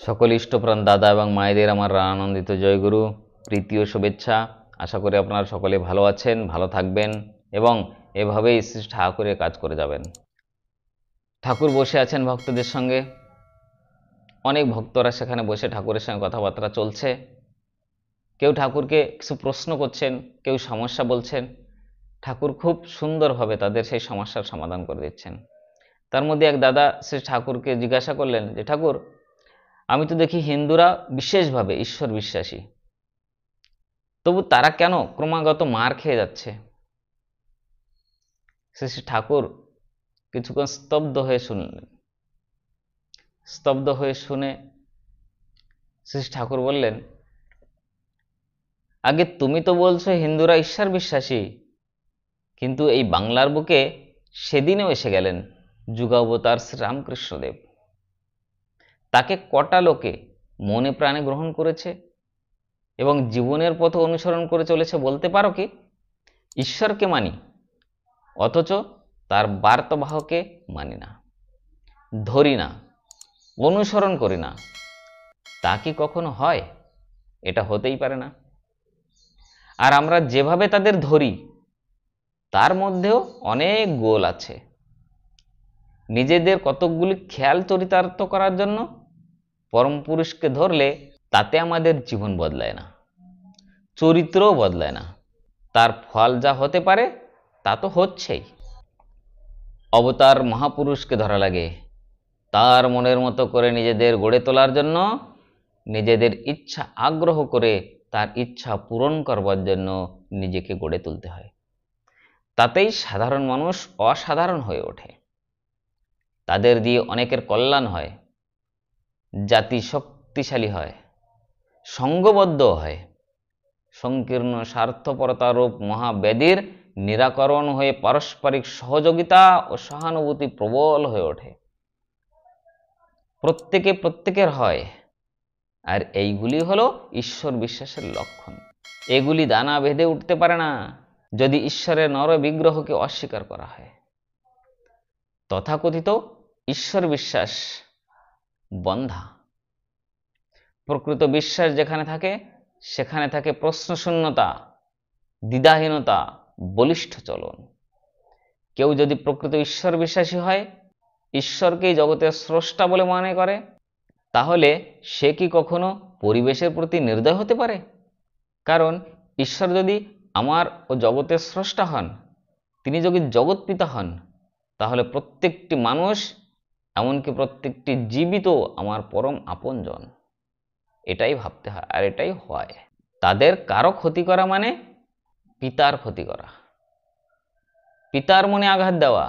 সকল ইষ্টপ্রাণ দাদা এবং মায়েদের আমার আনন্দিত জয়গুরু, প্রীতি ও শুভেচ্ছা। আশা করি আপনারা সকলে ভালো আছেন, ভালো থাকবেন এবং এভাবেই শ্রী ঠাকুরের কাজ করে যাবেন। ঠাকুর বসে আছেন ভক্তদের সঙ্গে, অনেক ভক্তরা সেখানে বসে ঠাকুরের সঙ্গে কথাবার্তা চলছে। কেউ ঠাকুরকে কিছু প্রশ্ন করছেন, কেউ সমস্যা বলছেন। ঠাকুর খুব সুন্দরভাবে তাদের সেই সমস্যার সমাধান করে দিচ্ছেন। তার মধ্যে এক দাদা শ্রী ঠাকুরকে জিজ্ঞাসা করলেন যে, ঠাকুর, আমি তো দেখি হিন্দুরা বিশেষভাবে ঈশ্বর বিশ্বাসী, তবু তারা কেন ক্রমাগত মার খেয়ে যাচ্ছে? শ্রী ঠাকুর কিছুক্ষণ স্তব্ধ হয়ে শুনলেন। স্তব্ধ হয়ে শুনে শ্রী ঠাকুর বললেন, আগে তুমি তো বলছো হিন্দুরা ঈশ্বর বিশ্বাসী, কিন্তু এই বাংলার বুকে সেদিনেও এসে গেলেন যুগাবতার শ্রীরামকৃষ্ণদেব। তাকে কটা লোকে মনে প্রাণে গ্রহণ করেছে এবং জীবনের পথ অনুসরণ করে চলেছে বলতে পারো কি? ঈশ্বরকে মানি, অথচ তার বার্তাবাহকে মানি না, ধরি না, অনুসরণ করি না। তা কি কখনো হয়? এটা হতেই পারে না। আর আমরা যেভাবে তাদের ধরি তার মধ্যেও অনেক গোল আছে। নিজেদের কতকগুলি খেয়াল চরিতার্থ করার জন্য পরম পুরুষকে ধরলে তাতে আমাদের জীবন বদলায় না, চরিত্রও বদলায় না। তার ফল যা হতে পারে তা তো হচ্ছেই। অবতার মহাপুরুষকে ধরা লাগে তার মনের মতো করে নিজেদের গড়ে তোলার জন্য, নিজেদের ইচ্ছা আগ্রহ করে তার ইচ্ছা পূরণ করবার জন্য নিজেকে গড়ে তুলতে হয়। তাতেই সাধারণ মানুষ অসাধারণ হয়ে ওঠে, তাদের দিয়ে অনেকের কল্যাণ হয়, জাতি শক্তিশালী হয়, সঙ্গবদ্ধ হয়, সংকীর্ণ স্বার্থপরতারূপ মহাব্যাধির নিরাকরণ হয়ে পারস্পরিক সহযোগিতা ও সহানুভূতি প্রবল হয়ে ওঠে। প্রত্যেকে প্রত্যেকের হয়, আর এইগুলি হলো ঈশ্বর বিশ্বাসের লক্ষণ। এগুলি দানা বেঁধে উঠতে পারে না যদি ঈশ্বরের নর বিগ্রহকে অস্বীকার করা হয়। তথাকথিত ঈশ্বর বিশ্বাস বন্ধা। প্রকৃত বিশ্বাস যেখানে থাকে সেখানে থাকে প্রশ্নশূন্যতা, দ্বিধাহীনতা, বলিষ্ঠ চলন। কেউ যদি প্রকৃত ঈশ্বর বিশ্বাসী হয়, ঈশ্বরকেই জগতের স্রষ্টা বলে মনে করে, তাহলে সে কি কখনো পরিবেশের প্রতি নির্দয় হতে পারে? কারণ ঈশ্বর যদি আমার ও জগতের স্রষ্টা হন, তিনি যদি জগৎ পিতা হন, তাহলে প্রত্যেকটি মানুষ, এমনকি প্রত্যেকটি জীবিত আমার পরম আপনজন। এটাই ভাবতে হয়, আর এটাই হয়। তাদের কারো ক্ষতি করা মানে পিতার ক্ষতি করা, পিতার মনে আঘাত দেওয়া।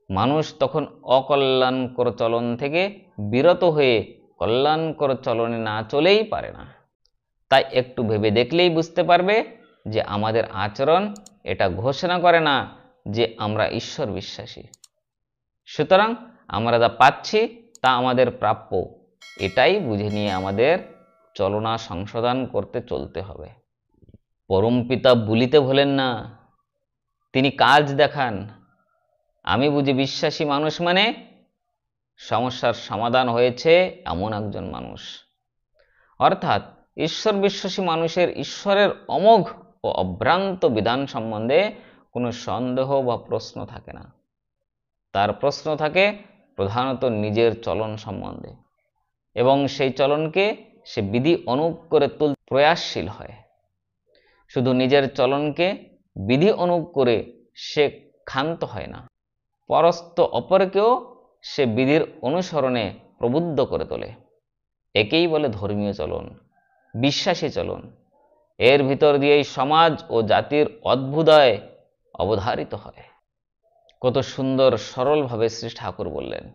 মানুষ তখন অকল্যাণকর চলন থেকে বিরত হয়ে কল্যাণকর চলনে না চলেই পারে না। তাই একটু ভেবে দেখলেই বুঝতে পারবে যে আমাদের আচরণ এটা ঘোষণা করে না যে আমরা ঈশ্বর বিশ্বাসী। সুতরাং আমরা যা পাচ্ছি তা আমাদের প্রাপ্য, এটাই বুঝে নিয়ে আমাদের চলনা সংশোধন করতে চলতে হবে। পরম পিতা বলিতে ভোলেন না, তিনি কাজ দেখান। আমি বুঝি বিশ্বাসী মানুষ মানে সমস্যার সমাধান হয়েছে এমন একজন মানুষ। অর্থাৎ ঈশ্বর বিশ্বাসী মানুষের ঈশ্বরের অমোঘ ও অভ্রান্ত বিধান সম্বন্ধে কোনো সন্দেহ বা প্রশ্ন থাকে না। তার প্রশ্ন থাকে প্রধানত নিজের চলন সম্বন্ধে, এবং সেই চলনকে সে বিধি অনুগ করে তুলতে প্রয়াসশীল হয়। শুধু নিজের চলনকে বিধি অনুগ করে সে ক্ষান্ত হয় না, পরস্ত অপরকেও সে বিধির অনুসরণে প্রবুদ্ধ করে তোলে। একেই বলে ধর্মীয় চলন, বিশ্বাসী চলন। এর ভিতর দিয়েই সমাজ ও জাতির অভ্যুদয় অবধারিত হয়। কত সুন্দর সরলভাবে শ্রী ঠাকুর বললেন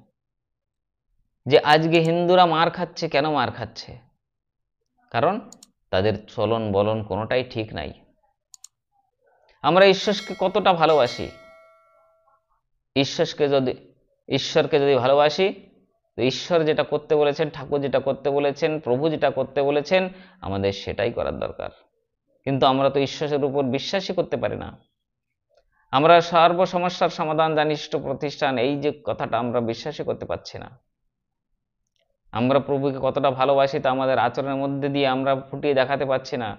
যে আজকে হিন্দুরা মার খাচ্ছে। কেন মার খাচ্ছে? কারণ তাদের চলন বলন কোনোটাই ঠিক নাই। আমরা ঈশ্বরকে কতটা ভালোবাসি, ঈশ্বরকে যদি ভালোবাসি, তো ঈশ্বর যেটা করতে বলেছেন, ঠাকুর যেটা করতে বলেছেন, প্রভু যেটা করতে বলেছেন, আমাদের সেটাই করার দরকার। কিন্তু আমরা তো ঈশ্বরের উপর বিশ্বাসই করতে পারি না। আমরা সর্ব সমস্যার সমাধান জানিষ্ঠ প্রতিষ্ঠান, এই যে কথাটা আমরা বিশ্বাসই করতে পারছি না। আমরা প্রভুকে কতটা ভালোবাসি তা আমাদের আচরণের মধ্যে দিয়ে আমরা ফুটিয়ে দেখাতে পারছি না।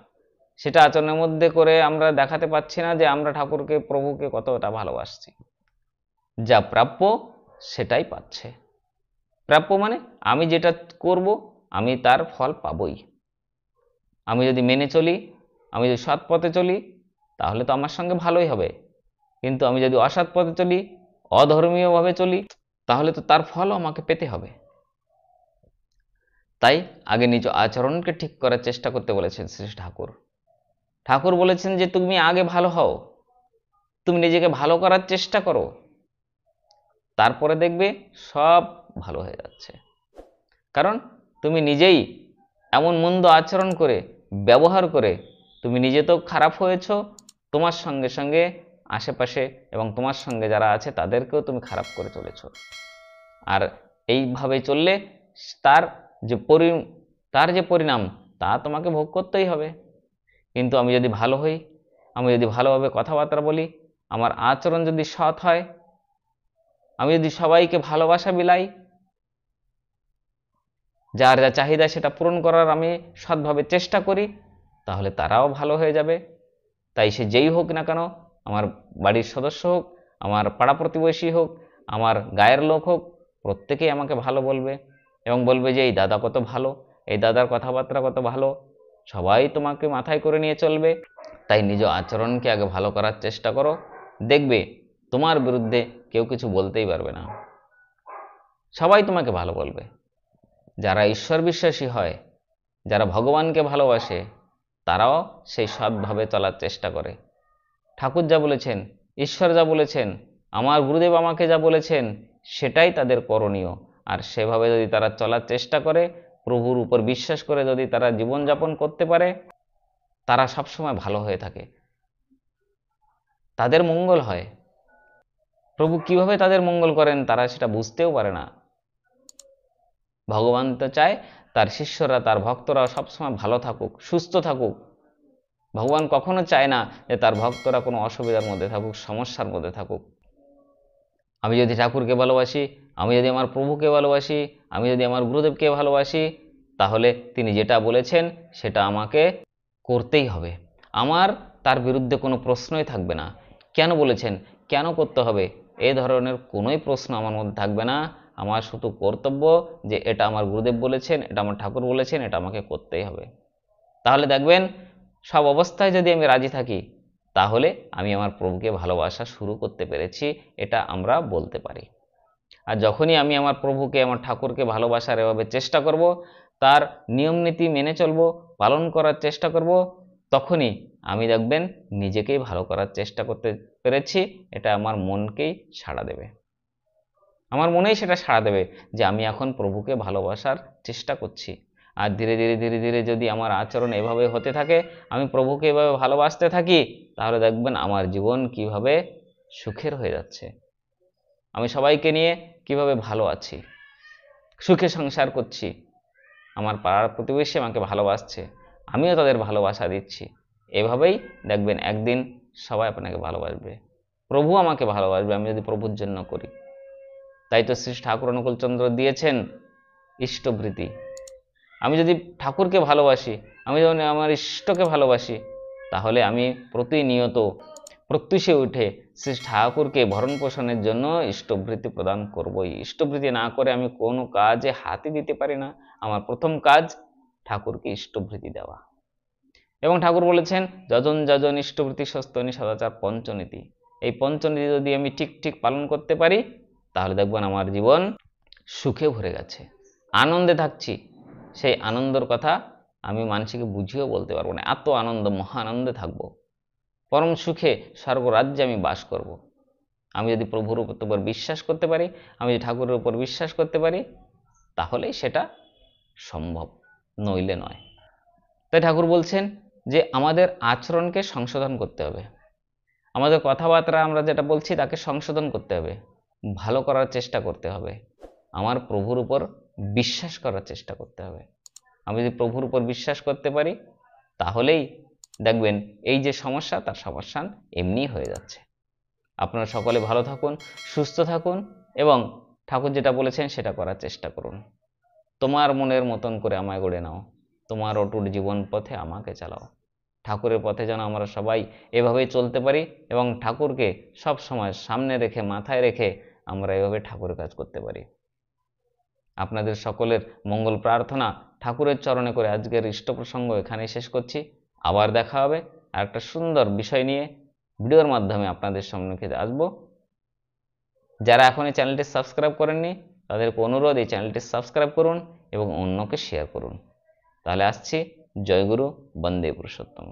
সেটা আচরণের মধ্যে করে আমরা দেখাতে পারছি না যে আমরা ঠাকুরকে, প্রভুকে কতটা ভালোবাসছি। যা প্রাপ্য সেটাই পাচ্ছে। প্রাপ্য মানে আমি যেটা করব আমি তার ফল পাবই। আমি যদি মেনে চলি, আমি যদি সৎ পথে চলি, তাহলে তো আমার সঙ্গে ভালোই হবে। কিন্তু আমি যদি অসৎ পথে চলি, অধর্মীয়ভাবে চলি, তাহলে তো তার ফলও আমাকে পেতে হবে। তাই আগে নিজ আচরণকে ঠিক করার চেষ্টা করতে বলেছেন শ্রী ঠাকুর। ঠাকুর বলেছেন যে তুমি আগে ভালো হও, তুমি নিজেকে ভালো করার চেষ্টা করো, তারপরে দেখবে সব ভালো হয়ে যাচ্ছে। কারণ তুমি নিজেই এমন মন্দ আচরণ করে, ব্যবহার করে তুমি নিজে তো খারাপ হয়েছো, তোমার সঙ্গে সঙ্গে আশেপাশে এবং তোমার সঙ্গে যারা আছে তাদেরকেও তুমি খারাপ করে চলেছ। আর এইভাবে চললে তার যে পরিণাম তা তোমাকে ভোগ করতেই হবে। কিন্তু আমি যদি ভালো হই, আমি যদি ভালোভাবে কথাবার্তা বলি, আমার আচরণ যদি সৎ হয়, আমি যদি সবাইকে ভালোবাসা বিলাই, যার যা চাহিদা সেটা পূরণ করার আমি সৎভাবে চেষ্টা করি, তাহলে তারাও ভালো হয়ে যাবে। তাই সে যেই হোক না কেন, আমার বাড়ির সদস্য হোক, আমার পাড়া প্রতিবেশী হোক, আমার গায়ের লোক হোক, প্রত্যেকেই আমাকে ভালো বলবে এবং বলবে যে এই দাদা কত ভালো, এই দাদার কথাবার্তা কত ভালো, সবাই তোমাকে মাথায় করে নিয়ে চলবে। তাই নিজ আচরণকে আগে ভালো করার চেষ্টা করো, দেখবে তোমার বিরুদ্ধে কেউ কিছু বলতেই পারবে না, সবাই তোমাকে ভালো বলবে। যারা ঈশ্বর বিশ্বাসী হয়, যারা ভগবানকে ভালোবাসে, তারাও সেই সৎভাবে চলার চেষ্টা করে। ঠাকুর যা বলেছেন, ঈশ্বর যা বলেছেন, আমার গুরুদেব আমাকে যা বলেছেন, সেটাই তাদের করণীয়। আর সেভাবে যদি তারা চলার চেষ্টা করে, প্রভুর উপর বিশ্বাস করে যদি তারা জীবনযাপন করতে পারে, তারা সবসময় ভালো হয়ে থাকে, তাদের মঙ্গল হয়। প্রভু কিভাবে তাদের মঙ্গল করেন তারা সেটা বুঝতেও পারে না। ভগবান তো চায় তার শিষ্যরা, তার ভক্তরা সবসময় ভালো থাকুক, সুস্থ থাকুক। ভগবান কখনো চায় না যে তার ভক্তরা কোনো অসুবিধার মধ্যে থাকুক, সমস্যার মধ্যে থাকুক। আমি যদি ঠাকুরকে ভালোবাসি, আমি যদি আমার প্রভুকে ভালোবাসি, আমি যদি আমার গুরুদেবকে ভালোবাসি, তাহলে তিনি যেটা বলেছেন সেটা আমাকে করতেই হবে। আমার তার বিরুদ্ধে কোনো প্রশ্নই থাকবে না। কেন বলেছেন, কেন করতে হবে, এই ধরনের কোনোই প্রশ্ন আমার মধ্যে থাকবে না। আমার শুধু কর্তব্য যে এটা আমার গুরুদেব বলেছেন, এটা আমার ঠাকুর বলেছেন, এটা আমাকে করতেই হবে। তাহলে দেখবেন সব অবস্থায় যদি আমি রাজি থাকি, তাহলে আমি আমার প্রভুকে ভালোবাসা শুরু করতে পেরেছি, এটা আমরা বলতে পারি। আর যখনই আমি আমার প্রভুকে, আমার ঠাকুরকে ভালোবাসার এভাবে চেষ্টা করব, তার নিয়ম নীতি মেনে চলবো, পালন করার চেষ্টা করব, তখনই আমি দেখবেন নিজেকেই ভালো করার চেষ্টা করতে পেরেছি। এটা আমার মনকেই সাড়া দেবে, আমার মনেই সেটা সাড়া দেবে যে আমি এখন প্রভুকে ভালোবাসার চেষ্টা করছি। আর ধীরে ধীরে ধীরে ধীরে যদি আমার আচরণ এভাবে হতে থাকে, আমি প্রভুকে এভাবে ভালোবাসতে থাকি, তাহলে দেখবেন আমার জীবন কিভাবে সুখের হয়ে যাচ্ছে। আমি সবাইকে নিয়ে কিভাবে ভালো আছি, সুখে সংসার করছি, আমার পাড়ার প্রতিবেশী আমাকে ভালোবাসছে, আমিও তাদের ভালোবাসা দিচ্ছি। এভাবেই দেখবেন একদিন সবাই আপনাকে ভালোবাসবে, প্রভু আমাকে ভালোবাসবে আমি যদি প্রভুর জন্য করি। তাই তো শ্রী ঠাকুর অনুকূলচন্দ্র দিয়েছেন ইষ্টবৃত্তি। আমি যদি ঠাকুরকে ভালোবাসি, আমি যখন আমার ইষ্টকে ভালোবাসি, তাহলে আমি প্রতিনিয়ত প্রত্যুষে উঠে শ্রী ঠাকুরকে ভরণ পোষণের জন্য ইষ্টবৃত্তি প্রদান করবই। ইষ্টবৃত্তি না করে আমি কোনো কাজে হাতই দিতে পারি না। আমার প্রথম কাজ ঠাকুরকে ইষ্টবৃত্তি দেওয়া। এবং ঠাকুর বলেছেন যজন যজন ইষ্টবৃত্তি সস্তনি সদাচার পঞ্চনীতি। এই পঞ্চনীতি যদি আমি ঠিক ঠিক পালন করতে পারি, তাহলে দেখবেন আমার জীবন সুখে ভরে গেছে, আনন্দে থাকছি। সেই আনন্দের কথা আমি মানুষকে বুঝিয়েও বলতে পারবো না, এত আনন্দ, মহা আনন্দে থাকবো, পরম সুখে স্বর্গরাজ্যে আমি বাস করব। আমি যদি প্রভুর উপর বিশ্বাস করতে পারি, আমি যদি ঠাকুরের উপর বিশ্বাস করতে পারি, তাহলেই সেটা সম্ভব, নইলে নয়। তাই ঠাকুর বলছেন যে আমাদের আচরণকে সংশোধন করতে হবে, আমাদের কথাবার্তা আমরা যেটা বলছি তাকে সংশোধন করতে হবে, ভালো করার চেষ্টা করতে হবে, আমার প্রভুর উপর বিশ্বাস করার চেষ্টা করতে হবে। আমি যদি প্রভুর উপর বিশ্বাস করতে পারি, তাহলেই দেখবেন এই যে সমস্যা, তার সমাধান এমনি হয়ে যাচ্ছে। আপনারা সকলে ভালো থাকুন, সুস্থ থাকুন এবং ঠাকুর যেটা বলেছেন সেটা করার চেষ্টা করুন। তোমার মনের মতন করে আমায় গড়ে নাও, তোমার অটুট জীবন পথে আমাকে চালাও। ঠাকুরের পথে যেন আমরা সবাই এভাবেই চলতে পারি এবং ঠাকুরকে সব সময় সামনে রেখে, মাথায় রেখে আমরা এভাবে ঠাকুরের কাজ করতে পারি। আপনাদের সকলের মঙ্গল প্রার্থনা ঠাকুরের চরণে করে আজকের ইষ্ট প্রসঙ্গ এখানেই শেষ করছি। আবার দেখা হবে আর একটা সুন্দর বিষয় নিয়ে ভিডিওর মাধ্যমে আপনাদের সম্মুখে আসবো। যারা এখনই চ্যানেলটি সাবস্ক্রাইব করেননি তাদেরকে অনুরোধ, এই চ্যানেলটি সাবস্ক্রাইব করুন এবং অন্যকে শেয়ার করুন। তাহলে আসছি। জয় গুরু, বন্দে পুরুষোত্তম।